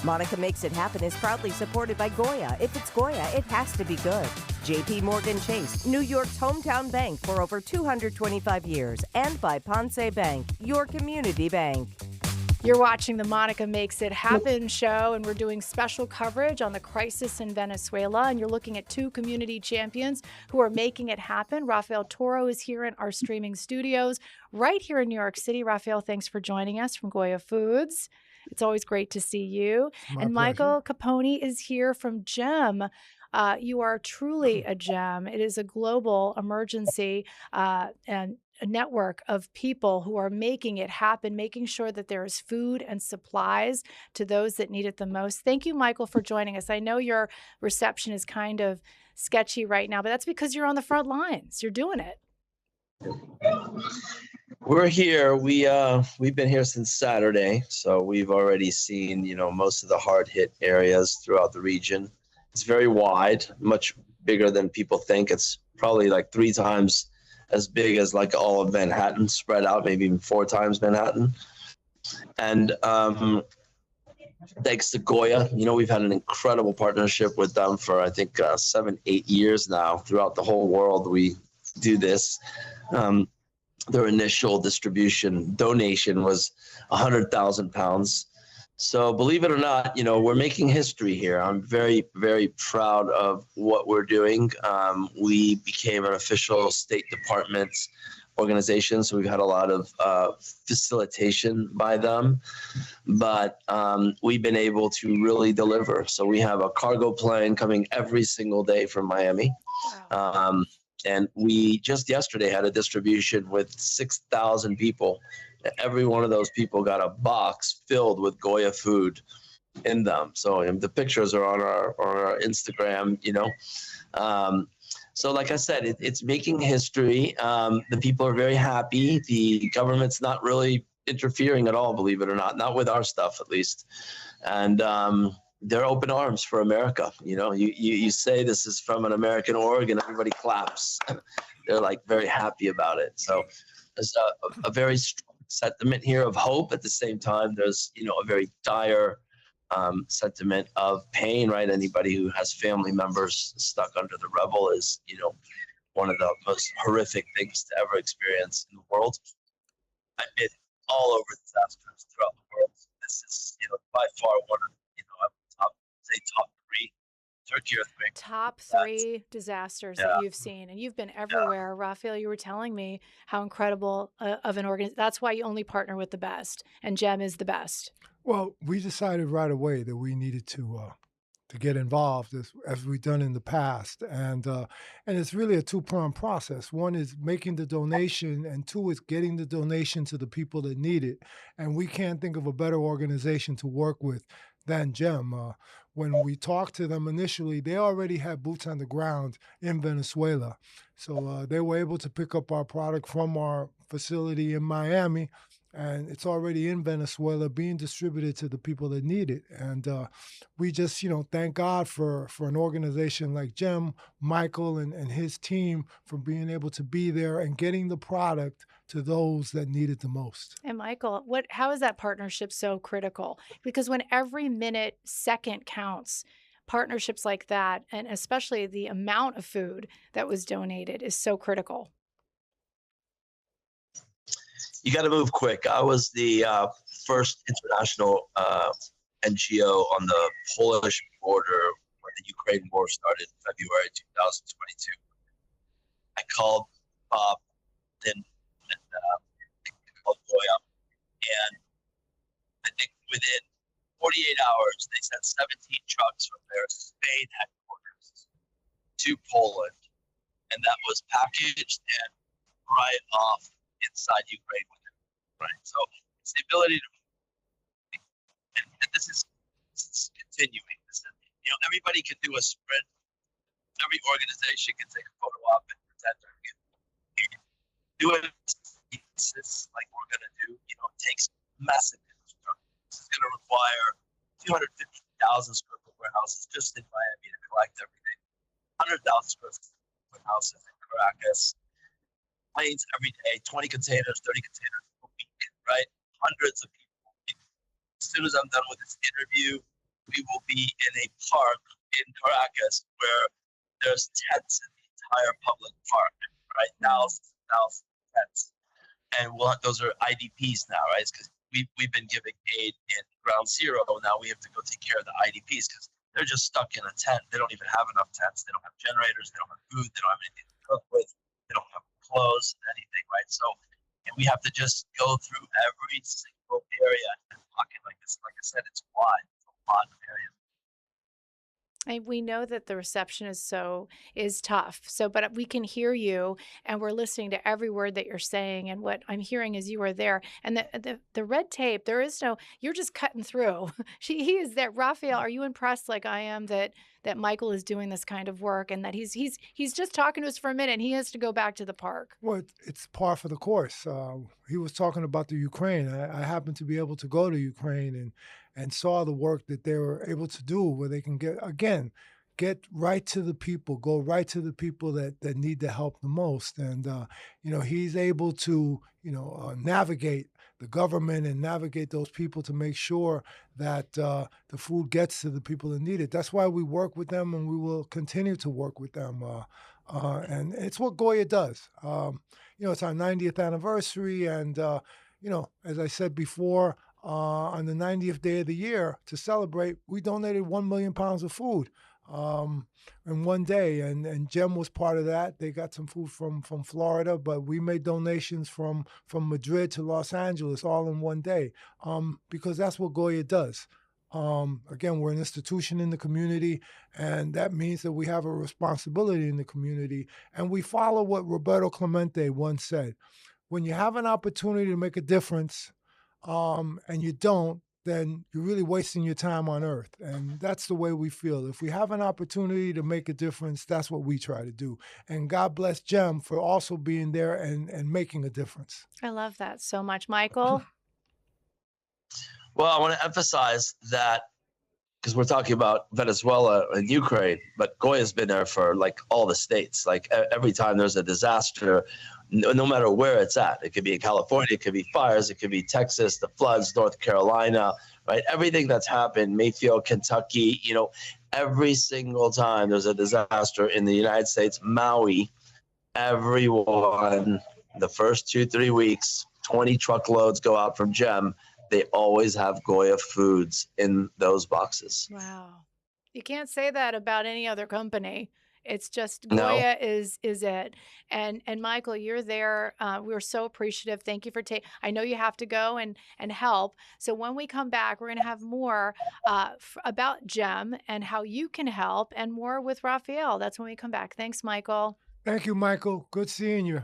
Monica Makes It Happen is proudly supported by Goya. If it's Goya, it has to be good. JP Morgan Chase, New York's hometown bank for over 225 years, and by Ponce Bank, your community bank. You're watching the Monica Makes It Happen show, and we're doing special coverage on the crisis in Venezuela. And you're looking at two community champions who are making it happen. Rafael Toro is here in our streaming studios right here in New York City. Rafael, thanks for joining us from Goya Foods. It's always great to see you. And Michael Capponi is here from GEM. You are truly a gem. It is a global emergency and a network of people who are making it happen, making sure that there is food and supplies to those that need it the most. Thank you, Michael, for joining us. I know your reception is kind of sketchy right now, but that's because you're on the front lines. You're doing it. We're here. We've been here since Saturday, so we've already seen, most of the hard hit areas throughout the region. It's very wide, much bigger than people think. It's probably like 3 times as big as like all of Manhattan spread out, maybe even 4 times Manhattan. And thanks to Goya, we've had an incredible partnership with them for, I think, 7, 8 years now. Throughout the whole world, we do this. Their initial distribution donation was 100,000 pounds. So believe it or not, we're making history here. I'm very, very proud of what we're doing. We became an official State Department organization, so we've had a lot of facilitation by them. But we've been able to really deliver. So we have a cargo plane coming every single day from Miami. Wow. And we just yesterday had a distribution with 6,000 people. Every one of those people got a box filled with Goya food in them. So the pictures are on our Instagram, So like I said, it's making history. The people are very happy. The government's not really interfering at all, believe it or not with our stuff at least. And they're open arms for America. You say this is from an American org and everybody claps. They're like very happy about it. So there's a very strong sentiment here of hope. At the same time, there's, a very dire sentiment of pain, right? Anybody who has family members stuck under the rubble is, one of the most horrific things to ever experience in the world. I've been all over disasters throughout the world. This is, by far one of, top 3 Turkey earthquake. Top 3 disasters that you've seen, and you've been everywhere. Rafael, you were telling me how incredible of an organization. That's why you only partner with the best, and GEM is the best. Well, we decided right away that we needed to get involved as we've done in the past, and it's really a 2-pronged process. One is making the donation, and 2 is getting the donation to the people that need it. And we can't think of a better organization to work with than GEM. When we talked to them initially, they already had boots on the ground in Venezuela. So they were able to pick up our product from our facility in Miami, and it's already in Venezuela being distributed to the people that need it. And we just, thank God for an organization like GEM, Michael and his team for being able to be there and getting the product to those that need it the most. And Michael, how is that partnership so critical? Because when every minute, second counts, partnerships like that, and especially the amount of food that was donated, is so critical. You got to move quick. I was the first international NGO on the Polish border when the Ukraine war started in February 2022. I called Bob, then called Goya, and I think within 48 hours, they sent 17 trucks from their Spain headquarters to Poland, and that was packaged and right off inside Ukraine with it, right? So it's the ability to, and this is continuing. This is, everybody can do a sprint. Every organization can take a photo op and pretend they're do it like we're going to do. It takes massive infrastructure. This is going to require 250,000 square foot warehouses just in Miami to collect everything. 100,000 square foot warehouses in Caracas. Planes every day, 20 containers, 30 containers a week, right? Hundreds of people. As soon as I'm done with this interview, we will be in a park in Caracas where there's tents in the entire public park, right? Thousands and thousands of tents. And those are IDPs now, right? Because we've been giving aid in Ground Zero. Now we have to go take care of the IDPs because they're just stuck in a tent. They don't even have enough tents. They don't have generators. They don't have food. They don't have anything to cook with. They don't have clothes and anything, right? So we have to just go through every single area and pocket like this. Like I said, it's wide. It's a lot of area. And we know that the reception is tough. So, but we can hear you, and we're listening to every word that you're saying. And what I'm hearing is you are there, and the red tape. There is no. You're just cutting through. He is there. Rafael, are you impressed like I am that Michael is doing this kind of work, and that he's just talking to us for a minute, and he has to go back to the park? Well, it's par for the course. He was talking about the Ukraine. I happened to be able to go to Ukraine and saw the work that they were able to do, where they can get right to the people, go right to the people that need the help the most. And, he's able to, navigate the government and navigate those people to make sure that the food gets to the people that need it. That's why we work with them, and we will continue to work with them. And it's what Goya does. It's our 90th anniversary. And, as I said before, on the 90th day of the year to celebrate, we donated 1 million pounds of food in one day. And GEM was part of that. They got some food from Florida, but we made donations from Madrid to Los Angeles all in one day because that's what Goya does. Again, we're an institution in the community, and that means that we have a responsibility in the community. And we follow what Roberto Clemente once said. When you have an opportunity to make a difference, and you don't, then you're really wasting your time on earth. And that's the way we feel. If we have an opportunity to make a difference, that's what we try to do. And God bless GEM for also being there and making a difference. I love that so much. Michael? Well, I want to emphasize that because we're talking about Venezuela and Ukraine, but Goya's been there for like all the states. Like every time there's a disaster, no matter where it's at, it could be in California, it could be fires, it could be Texas, the floods, North Carolina, right? Everything that's happened, Mayfield, Kentucky, every single time there's a disaster in the United States, Maui, everyone, the first 2-3 weeks, 20 truckloads go out from GEM. They always have Goya foods in those boxes. Wow. You can't say that about any other company. It's just No. Goya is it. And Michael, you're there. We're so appreciative. Thank you for I know you have to go and help. So when we come back, we're going to have more about GEM and how you can help, and more with Rafael. That's when we come back. Thanks, Michael. Thank you, Michael. Good seeing you.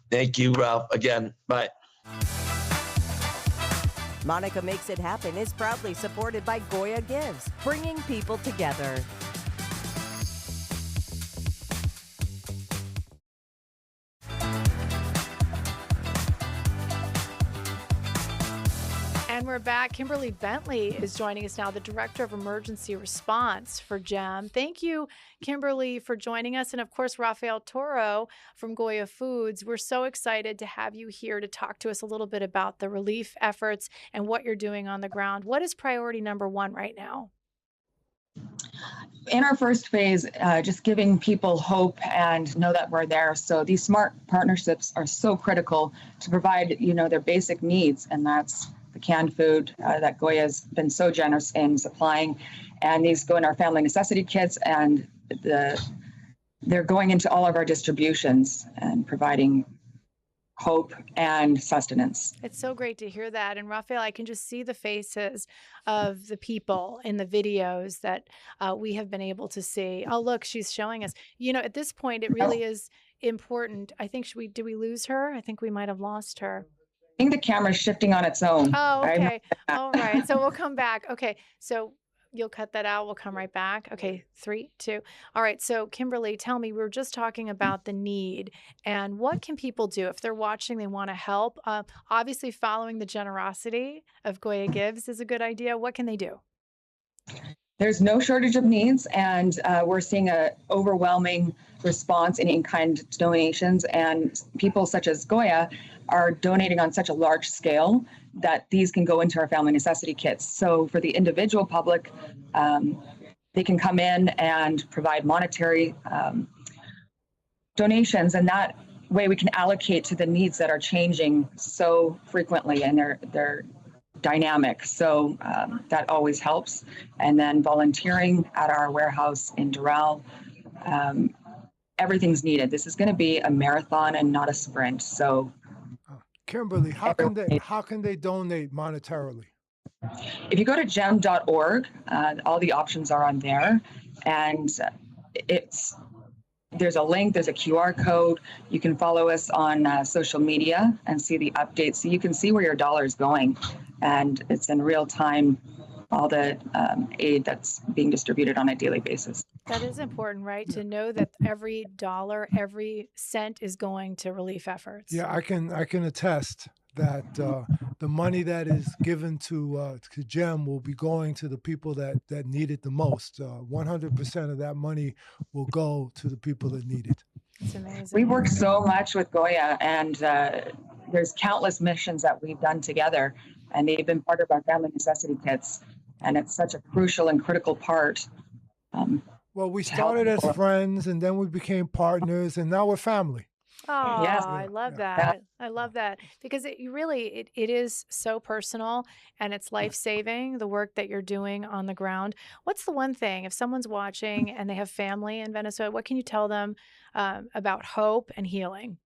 Thank you, Ralph. Again, bye. Monica Makes It Happen is proudly supported by Goya Gives, bringing people together. And we're back. Kimberly Bentley is joining us now, the Director of Emergency Response for GEM. Thank you, Kimberly, for joining us. And of course, Rafael Toro from Goya Foods. We're so excited to have you here to talk to us a little bit about the relief efforts and what you're doing on the ground. What is priority number one right now? In our first phase, just giving people hope and know that we're there. So these smart partnerships are so critical to provide, their basic needs, and that's the canned food that Goya has been so generous in supplying. And these go in our family necessity kits, and they're going into all of our distributions and providing hope and sustenance. It's so great to hear that. And Rafael, I can just see the faces of the people in the videos that we have been able to see. Oh, look, she's showing us. At this point, it really is important. I think, did we lose her? I think we might have lost her. I think the camera's shifting on its own. Oh, okay. All right. So we'll come back. Okay. So you'll cut that out. We'll come right back. Okay. 3, 2. All right. So Kimberly, tell me, we were just talking about the need, and what can people do if they're watching, they want to help? Obviously, following the generosity of Goya Gives is a good idea. What can they do? There's no shortage of needs, and we're seeing an overwhelming response in in-kind donations, and people such as Goya are donating on such a large scale that these can go into our family necessity kits. So for the individual public, they can come in and provide monetary donations, and that way we can allocate to the needs that are changing so frequently, and they're dynamic. So that always helps. And then volunteering at our warehouse in Doral, everything's needed. This is going to be a marathon and not a sprint. So Kimberly, how can they donate monetarily? if you go to gem.org, all the options are on there, and there's a link, there's a QR code. You can follow us on social media and see the updates, so you can see where your dollar is going, and it's in real time, all the aid that's being distributed on a daily basis. That is important, right? To know that every dollar, every cent is going to relief efforts. Yeah, I can attest that the money that is given to GEM will be going to the people that need it the most. 100% of that money will go to the people that need it. It's amazing. We work so much with Goya, and there's countless missions that we've done together, and they've been part of our family necessity kits, and it's such a crucial and critical part. Well, we started as friends, and then we became partners, and now we're family. Oh, Yes. I love that. I love that because it is so personal, and it's life-saving, the work that you're doing on the ground. What's the one thing, if someone's watching and they have family in Venezuela, what can you tell them about hope and healing?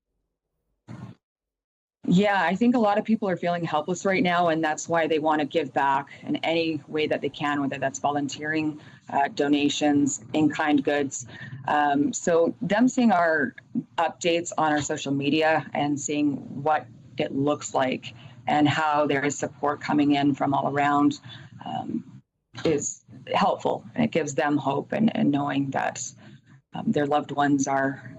Yeah, I think a lot of people are feeling helpless right now, and that's why they want to give back in any way that they can, whether that's volunteering, donations, in-kind goods. So them seeing our updates on our social media and seeing what it looks like and how there is support coming in from all around is helpful. And it gives them hope and knowing that their loved ones are,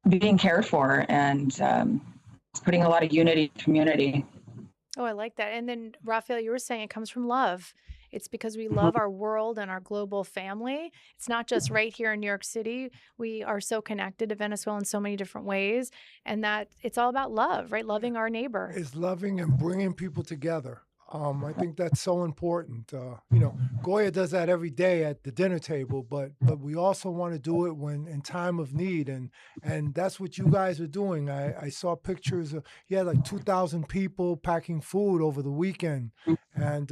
being cared for, and it's putting a lot of unity in the community. Oh, I like that. And then, Rafael, you were saying it comes from love. It's because we love our world and our global family. It's not just right here in New York City. We are so connected to Venezuela in so many different ways, and that it's all about love, right? Loving our neighbor. It's loving and bringing people together. I think that's so important. Goya does that every day at the dinner table, but we also want to do it when in time of need, and that's what you guys are doing. I saw pictures of you had like 2,000 people packing food over the weekend, and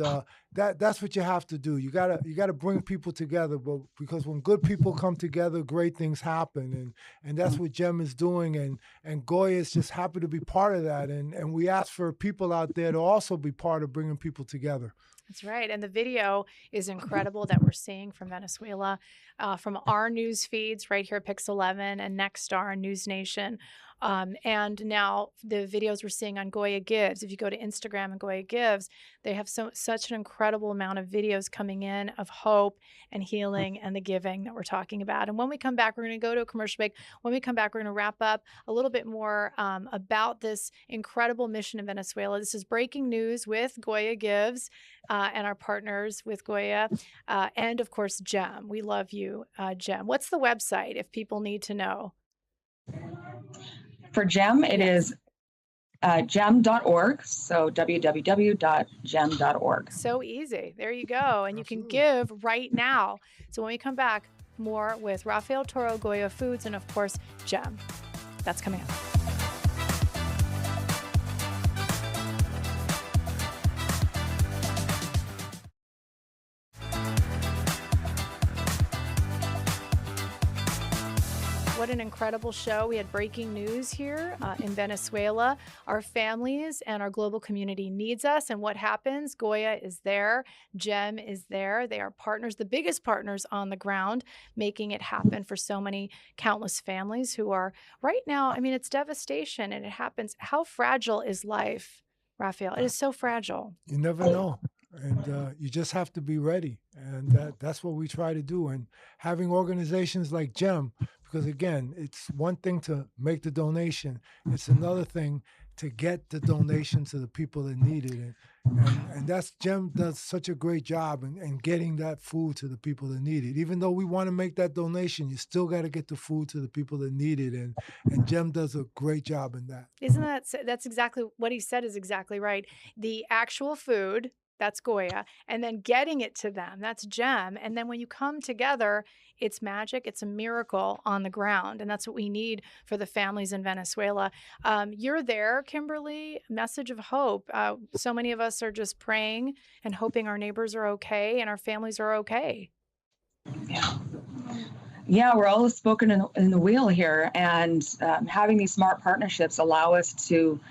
that's what you have to do. You gotta bring people together, but because when good people come together, great things happen, and that's what GEM is doing, and Goya is just happy to be part of that, and we ask for people out there to also be part of bringing people together. That's right. And the video is incredible that we're seeing from Venezuela, from our news feeds right here at Pix 11 and Nexstar and News Nation. And now the videos we're seeing on Goya Gives. If you go to Instagram and Goya Gives, they have such an incredible amount of videos coming in of hope and healing and the giving that we're talking about. And when we come back, we're going to go to a commercial break. When we come back, we're going to wrap up a little bit more about this incredible mission in Venezuela. This is breaking news with Goya Gives and our partners with Goya and, of course, GEM. We love you, GEM. What's the website if people need to know? For GEM, it is gem.org, so www.gem.org. So easy. There you go. And you can give right now. So when we come back, more with Rafael Toro, Goya Foods, and of course, GEM. That's coming up. What an incredible show. We had breaking news here in Venezuela. Our families and our global community needs us. And what happens? Goya is there. GEM is there. They are partners, the biggest partners on the ground, making it happen for so many countless families who are right now. I mean, it's devastation and it happens. How fragile is life, Rafael? It is so fragile. You never know. And you just have to be ready. And that's what we try to do. And having organizations like GEM, because again, it's one thing to make the donation. It's another thing to get the donation to the people that need it. And that's GEM does such a great job in getting that food to the people that need it. Even though we want to make that donation, you still got to get the food to the people that need it. And GEM does a great job in that. Isn't that's exactly what he said is exactly right. The actual food, that's Goya, and then getting it to them, that's GEM. And then when you come together, it's magic. It's a miracle on the ground. And that's what we need for the families in Venezuela. You're there, Kimberly, message of hope. So many of us are just praying and hoping our neighbors are okay and our families are okay. Yeah, we're all spoken in the wheel here. And having these smart partnerships allow us to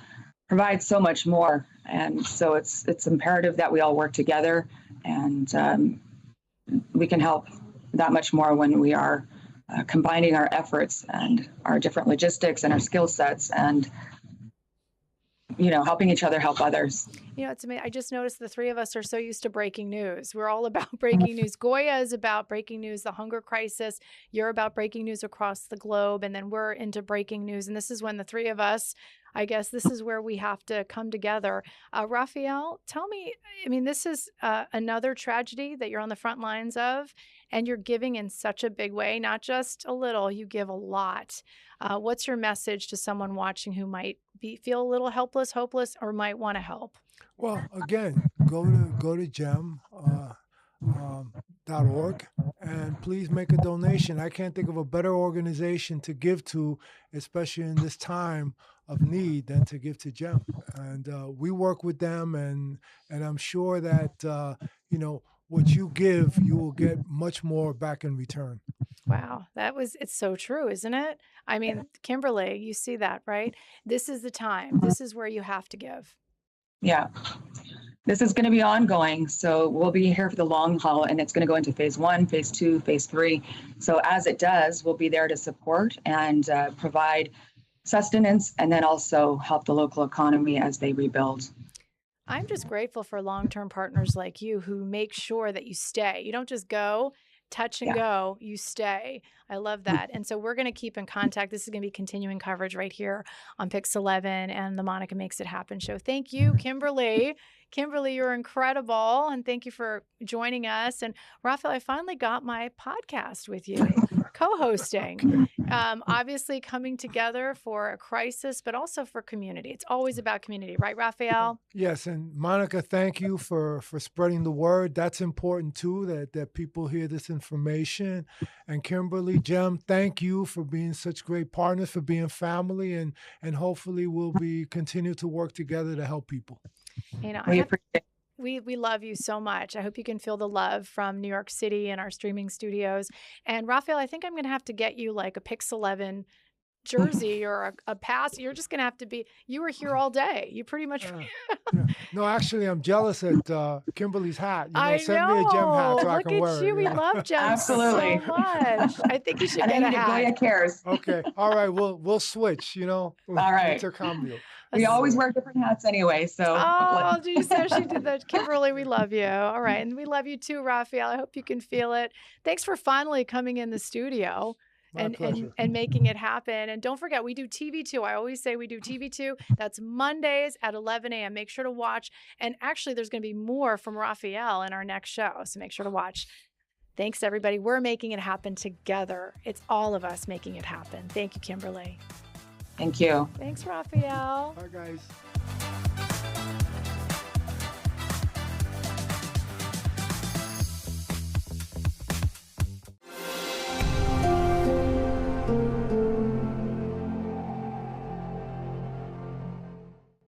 provide so much more. And so it's imperative that we all work together, and we can help that much more when we are combining our efforts and our different logistics and our skill sets, and helping each other help others. It's amazing. I just noticed the three of us are so used to breaking news. We're all about breaking news. Goya is about breaking news, the hunger crisis. You're about breaking news across the globe. And then we're into breaking news. And this is when the three of us, I guess this is where we have to come together. Rafael, tell me, this is another tragedy that you're on the front lines of, and you're giving in such a big way, not just a little, you give a lot. What's your message to someone watching who might feel a little helpless, hopeless, or might want to help? Well, again, go to GEM.org and please make a donation. I can't think of a better organization to give to, especially in this time of need, than to give to GEM. And we work with them, and I'm sure that what you give, you will get much more back in return. Wow, it's so true, isn't it? Kimberly, you see that, right? This is the time. This is where you have to give. Yeah. This is going to be ongoing. So we'll be here for the long haul, and it's going to go into phase 1, phase 2, phase 3. So as it does, we'll be there to support and provide sustenance, and then also help the local economy as they rebuild. I'm just grateful for long-term partners like you who make sure that you stay. You don't just go, touch and go, you stay. I love that. And so we're going to keep in contact. This is going to be continuing coverage right here on Pix 11 and the Monica Makes It Happen show. Thank you, Kimberly. Kimberly, you're incredible. And thank you for joining us. And Rafael, I finally got my podcast with you, co-hosting. Obviously coming together for a crisis, but also for community. It's always about community, right, Rafael? Yes. And Monica, thank you for spreading the word. That's important too, that people hear this information. And Kimberly, GEM, thank you for being such great partners, for being family, and hopefully we'll continue to work together to help people. We love you so much. I hope you can feel the love from New York City and our streaming studios. And Rafael, I think I'm going to have to get you like a Pix 11 jersey or a pass. You're just going to have to you were here all day. You pretty much. Yeah. No, actually, I'm jealous at Kimberly's hat. Send me a GEM hat so I can wear it. Look at you. We love GEM Absolutely. so much. I think you should get a hat. Goya cares. Okay. All right. We'll switch, All right. Intercambio. We always wear different hats anyway. So. Oh, geez, so she did that. Kimberly, we love you. All right. And we love you too, Rafael. I hope you can feel it. Thanks for finally coming in the studio. And making it happen. And don't forget, we do TV too. I always say we do TV too. That's Mondays at 11 a.m. Make sure to watch. And actually, there's going to be more from Rafael in our next show. So make sure to watch. Thanks, everybody. We're making it happen together. It's all of us making it happen. Thank you, Kimberly. Thank you. Thanks, Rafael. Bye, guys.